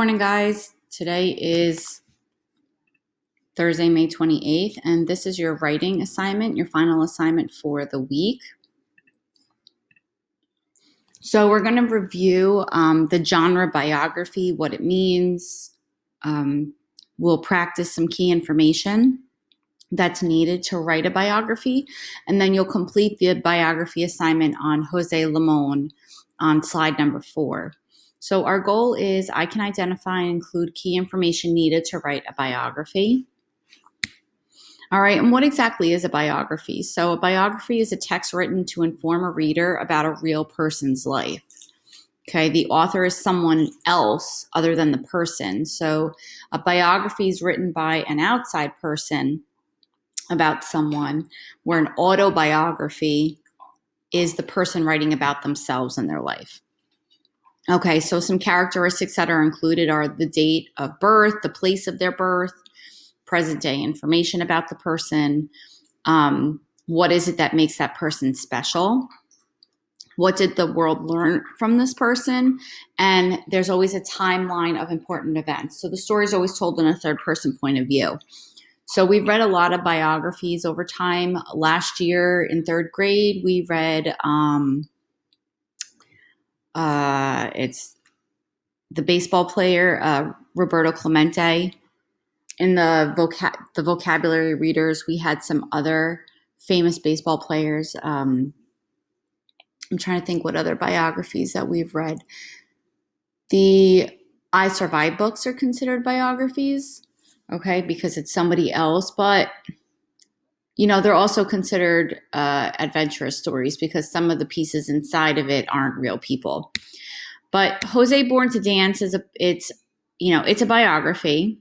Morning, guys. Today is Thursday, May 28th, and this is your writing assignment, your final assignment for the week. So we're going to review the genre biography, what it means. We'll practice some key information that's needed to write a biography, and then you'll complete the biography assignment on Jose Limon on slide number 4. So our goal is I can identify and include key information needed to write a biography. All right, and what exactly is a biography? So a biography is a text written to inform a reader about a real person's life. Okay, the author is someone else other than the person. So a biography is written by an outside person about someone, where an autobiography is the person writing about themselves and their life. Okay, so some characteristics that are included are the date of birth, the place of their birth, present day information about the person, what is it that makes that person special, what did the world learn from this person, and there's always a timeline of important events. So the story is always told in a third person point of view. So we've read a lot of biographies over time. Last year in third grade, we read it's the baseball player, Roberto Clemente. In the vocabulary readers, we had some other famous baseball players. I'm trying to think what other biographies that we've read. The I Survived books are considered biographies, okay, because it's somebody else, but they're also considered adventurous stories because some of the pieces inside of it aren't real people. But Jose Born to Dance it's a biography.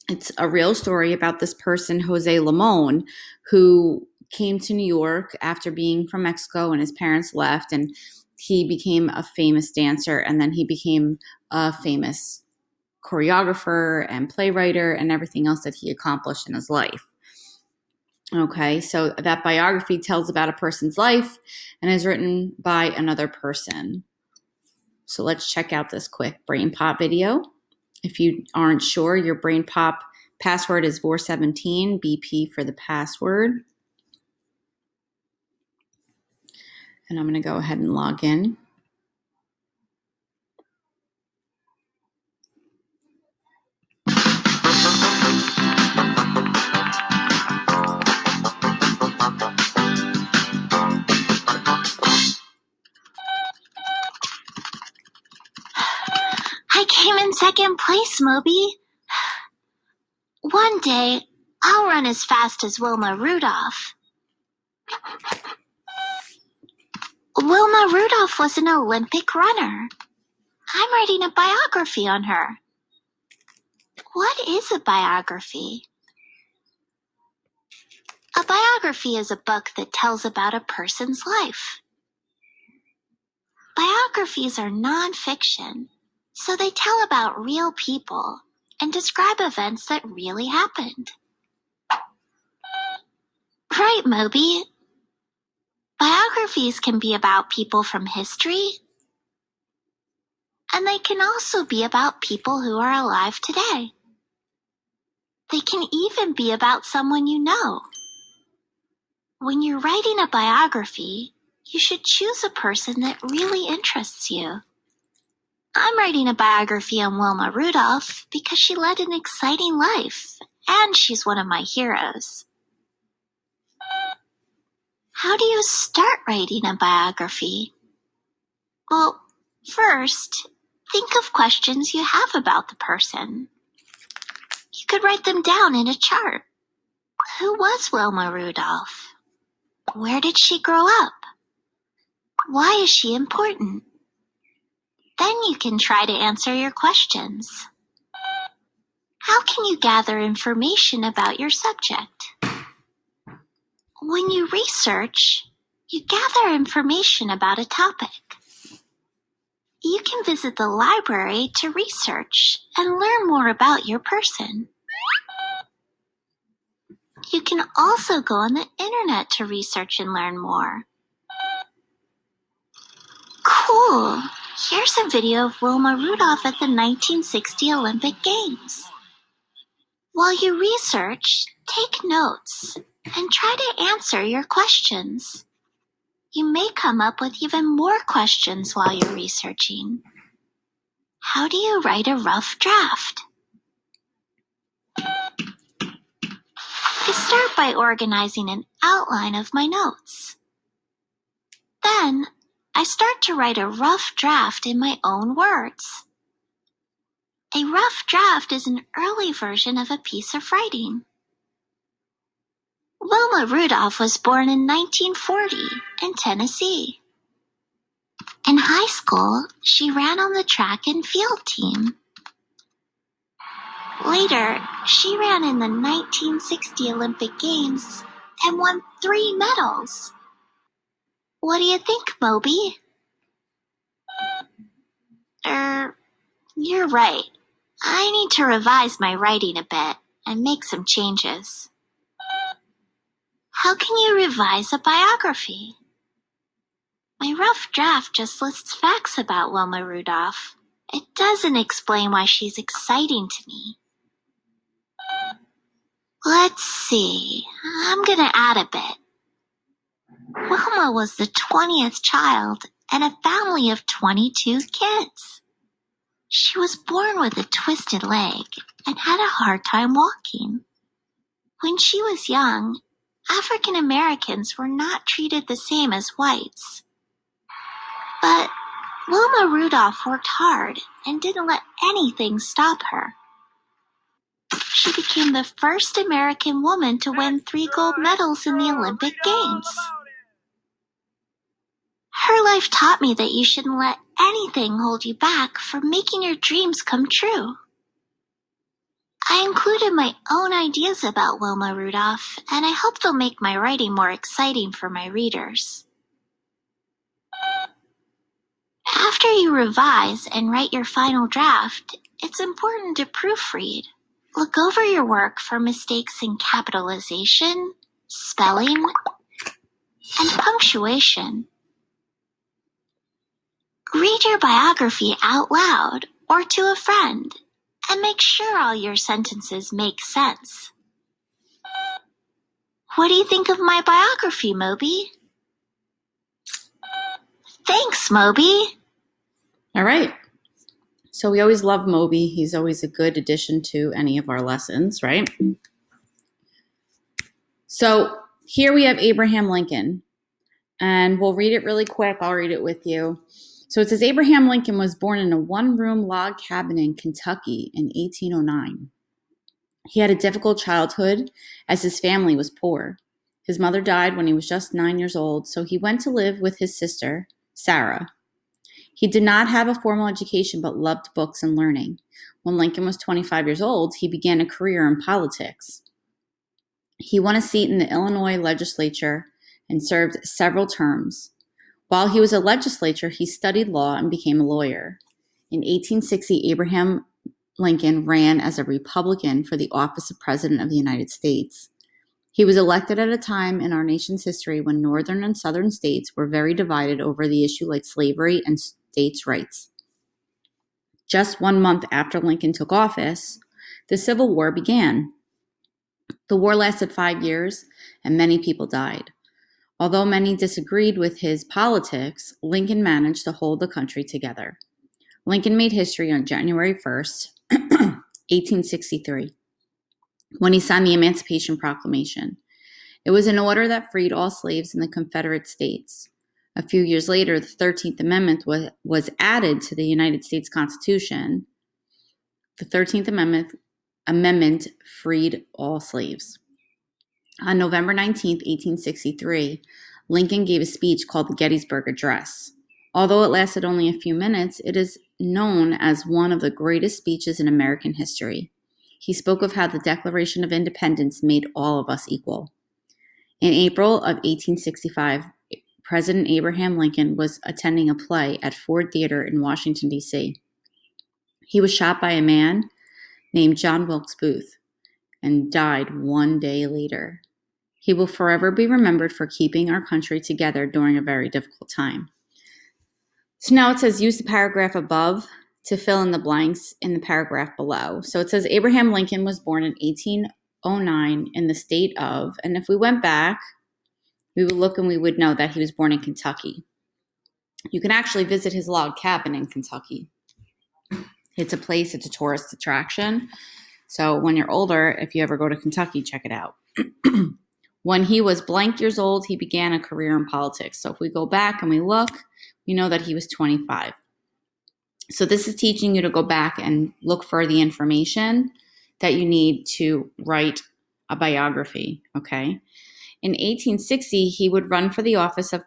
It's a real story about this person, Jose Limon, who came to New York after being from Mexico, and his parents left, and he became a famous dancer, and then he became a famous choreographer and playwright and everything else that he accomplished in his life. Okay, so that biography tells about a person's life and is written by another person. So let's check out this quick Brain Pop video. If you aren't sure, your Brain Pop password is 417, BP for the password. And I'm going to go ahead and log in. I came in second place, Moby. One day, I'll run as fast as Wilma Rudolph. Wilma Rudolph was an Olympic runner. I'm writing a biography on her. What is a biography? A biography is a book that tells about a person's life. Biographies are nonfiction, so they tell about real people and describe events that really happened. Right, Moby. Biographies can be about people from history, and they can also be about people who are alive today. They can even be about someone you know. When you're writing a biography, you should choose a person that really interests you. I'm writing a biography on Wilma Rudolph because she led an exciting life, and she's one of my heroes. How do you start writing a biography? Well, first, think of questions you have about the person. You could write them down in a chart. Who was Wilma Rudolph? Where did she grow up? Why is she important? Then you can try to answer your questions. How can you gather information about your subject? When you research, you gather information about a topic. You can visit the library to research and learn more about your person. You can also go on the internet to research and learn more. Cool. Here's a video of Wilma Rudolph at the 1960 Olympic Games. While you research, take notes and try to answer your questions. You may come up with even more questions while you're researching. How do you write a rough draft? I start by organizing an outline of my notes. Then, I start to write a rough draft in my own words. A rough draft is an early version of a piece of writing. Wilma Rudolph was born in 1940 in Tennessee. In high school, she ran on the track and field team. Later, she ran in the 1960 Olympic Games and won 3 medals. What do you think, Moby? You're right. I need to revise my writing a bit and make some changes. How can you revise a biography? My rough draft just lists facts about Wilma Rudolph. It doesn't explain why she's exciting to me. Let's see. I'm gonna add a bit. Wilma was the 20th child in a family of 22 kids. She was born with a twisted leg and had a hard time walking. When she was young, African Americans were not treated the same as whites. But Wilma Rudolph worked hard and didn't let anything stop her. She became the first American woman to win 3 gold medals in the Olympic Games. Her life taught me that you shouldn't let anything hold you back from making your dreams come true. I included my own ideas about Wilma Rudolph, and I hope they'll make my writing more exciting for my readers. After you revise and write your final draft, it's important to proofread. Look over your work for mistakes in capitalization, spelling, and punctuation. Read your biography out loud or to a friend, and make sure all your sentences make sense. What do you think of my biography, Moby? Thanks, Moby. All right. So we always love Moby. He's always a good addition to any of our lessons, right? So here we have Abraham Lincoln, and we'll read it really quick. I'll read it with you. So it says Abraham Lincoln was born in a one-room log cabin in Kentucky in 1809. He had a difficult childhood as his family was poor. His mother died when he was just 9 years old, so he went to live with his sister, Sarah. He did not have a formal education but loved books and learning. When Lincoln was 25 years old, he began a career in politics. He won a seat in the Illinois legislature and served several terms. While he was a legislator, he studied law and became a lawyer. In 1860, Abraham Lincoln ran as a Republican for the office of President of the United States. He was elected at a time in our nation's history when northern and southern states were very divided over the issue like slavery and states' rights. Just 1 month after Lincoln took office, the Civil War began. The war lasted 5 years, and many people died. Although many disagreed with his politics, Lincoln managed to hold the country together. Lincoln made history on January 1st, 1863, when he signed the Emancipation Proclamation. It was an order that freed all slaves in the Confederate States. A few years later, the 13th Amendment was added to the United States Constitution. The 13th Amendment freed all slaves. On November 19th, 1863, Lincoln gave a speech called the Gettysburg Address. Although it lasted only a few minutes, it is known as one of the greatest speeches in American history. He spoke of how the Declaration of Independence made all of us equal. In April of 1865, President Abraham Lincoln was attending a play at Ford Theater in Washington, D.C. He was shot by a man named John Wilkes Booth and died 1 day later. He will forever be remembered for keeping our country together during a very difficult time. So now it says use the paragraph above to fill in the blanks in the paragraph below. So it says Abraham Lincoln was born in 1809 in the state of, and if we went back, we would look and we would know that he was born in Kentucky. You can actually visit his log cabin in Kentucky. It's a place, it's a tourist attraction. So when you're older, if you ever go to Kentucky, check it out. When he was blank years old, he began a career in politics. So if we go back and we look, we know that he was 25. So this is teaching you to go back and look for the information that you need to write a biography, okay? In 1860, he would run for the office of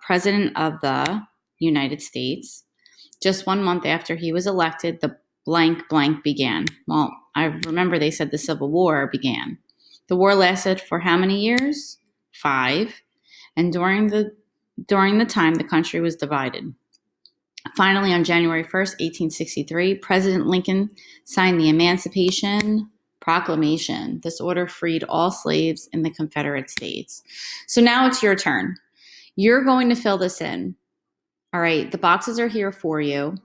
President of the United States. Just 1 month after he was elected, the blank blank began. Well, I remember they said the Civil War began. The war lasted for how many years? 5. And during the time, the country was divided. Finally, on January 1st, 1863, President Lincoln signed the Emancipation Proclamation. This order freed all slaves in the Confederate States. So now it's your turn. You're going to fill this in. All right, the boxes are here for you.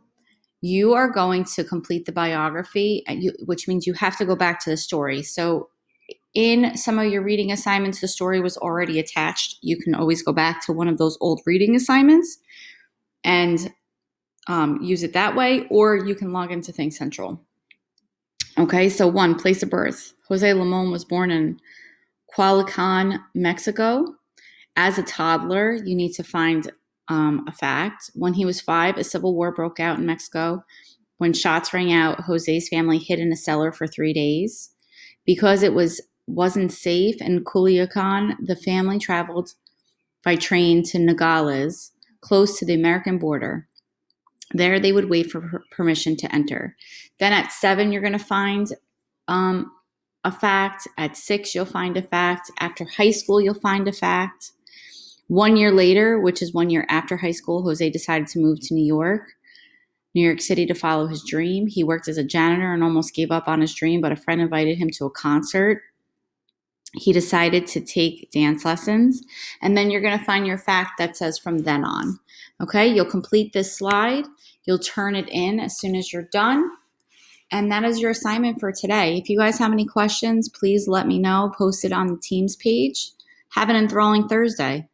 You are going to complete the biography, which means you have to go back to the story. So in some of your reading assignments, the story was already attached. You can always go back to one of those old reading assignments and use it that way, or you can log into Think Central. Okay, so 1, place of birth. Jose Limon was born in Culiacan, Mexico. As a toddler, you need to find a fact. When he was 5, a civil war broke out in Mexico. When shots rang out, Jose's family hid in a cellar for 3 days. Because it wasn't safe in Culiacan, the family traveled by train to Nogales, close to the American border. There, they would wait for permission to enter. Then at 7, you're going to find a fact. At 6, you'll find a fact. After high school, you'll find a fact. 1 year later, which is 1 year after high school, Jose decided to move to New York City to follow his dream. He worked as a janitor and almost gave up on his dream, but a friend invited him to a concert. He decided to take dance lessons. And then you're going to find your fact that says from then on. Okay, you'll complete this slide. You'll turn it in as soon as you're done. And that is your assignment for today. If you guys have any questions, please let me know. Post it on the Teams page. Have an enthralling Thursday.